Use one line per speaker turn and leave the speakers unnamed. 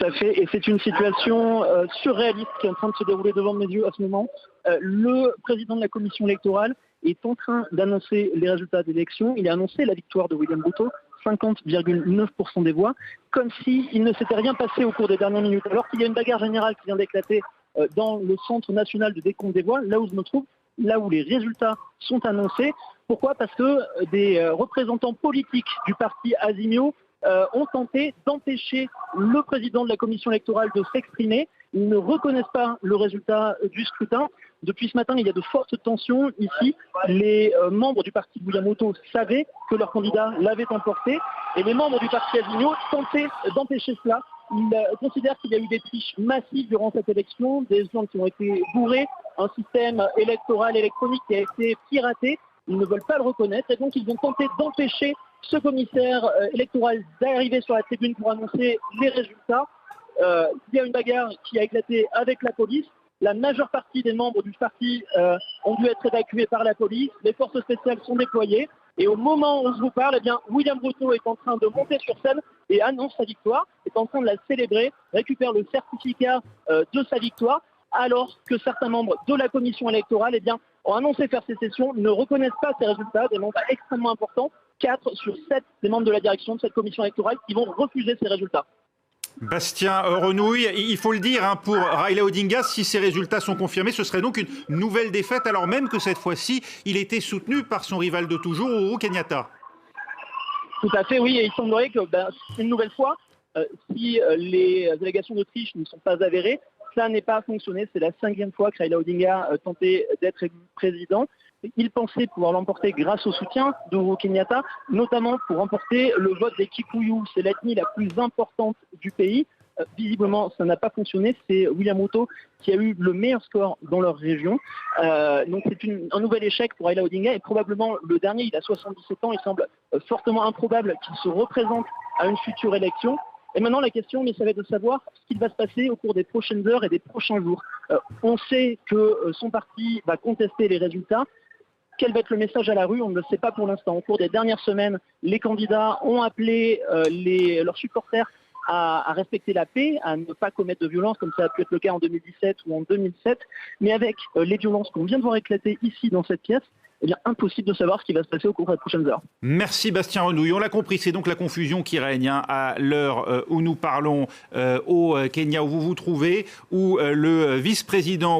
Tout à fait, et c'est une situation surréaliste qui est en train de se dérouler devant mes yeux à ce moment. Le président de la commission électorale est en train d'annoncer les résultats des élections. Il a annoncé la victoire de William Ruto, 50,9% des voix, comme s'il ne s'était rien passé au cours des dernières minutes. Alors qu'il y a une bagarre générale qui vient d'éclater dans le Centre national de décompte des voix, là où je me trouve, là où les résultats sont annoncés. Pourquoi ? Parce que des représentants politiques du parti Azimio ont tenté d'empêcher le président de la commission électorale de s'exprimer. Ils ne reconnaissent pas le résultat du scrutin. Depuis ce matin, il y a de fortes tensions ici. Les membres du parti de William Ruto savaient que leur candidat l'avait emporté et les membres du parti Azimio tentaient d'empêcher cela. Ils considèrent qu'il y a eu des triches massives durant cette élection, des gens qui ont été bourrés, un système électoral électronique qui a été piraté. Ils ne veulent pas le reconnaître et donc ils vont tenter d'empêcher ce commissaire électoral d'arriver sur la tribune pour annoncer les résultats. Il y a une bagarre qui a éclaté avec la police. La majeure partie des membres du parti ont dû être évacués par la police. Les forces spéciales sont déployées. Et au moment où je vous parle, eh bien, William Ruto est en train de monter sur scène et annonce sa victoire, est en train de la célébrer, récupère le certificat de sa victoire, alors que certains membres de la commission électorale eh bien, ont annoncé faire sécession, ne reconnaissent pas ces résultats, des membres extrêmement importants, 4 sur 7 des membres de la direction de cette commission électorale qui vont refuser ces résultats.
Bastien Renouille, il faut le dire, pour Raila Odinga, si ces résultats sont confirmés, ce serait donc une nouvelle défaite, alors même que cette fois-ci, il était soutenu par son rival de toujours, Uhuru Kenyatta.
Tout à fait, oui, et il semblerait que, une nouvelle fois, si les allégations de triche ne sont pas avérées, ça n'est pas fonctionné. C'est la 5e fois que Raila Odinga tentait d'être élu président. Il pensait pouvoir l'emporter grâce au soutien d'Uhuru Kenyatta, notamment pour remporter le vote des Kikuyu. C'est l'ethnie la plus importante du pays. Visiblement, ça n'a pas fonctionné. C'est William Ruto qui a eu le meilleur score dans leur région. Donc c'est un nouvel échec pour Raila Odinga et probablement le dernier. Il a 77 ans. Il semble fortement improbable qu'il se représente à une future élection. Et maintenant, la question, mais ça va être de savoir ce qu'il va se passer au cours des prochaines heures et des prochains jours. On sait que son parti va contester les résultats. Quel va être le message à la rue ? On ne le sait pas pour l'instant. Au cours des dernières semaines, les candidats ont appelé leurs supporters à respecter la paix, à ne pas commettre de violence, comme ça a pu être le cas en 2017 ou en 2007. Mais avec les violences qu'on vient de voir éclater ici dans cette pièce, eh bien, impossible de savoir ce qui va se passer au cours des prochaines heures.
Merci Bastien Renouille. On l'a compris, c'est donc la confusion qui règne à l'heure où nous parlons au Kenya, où vous vous trouvez, où le vice-président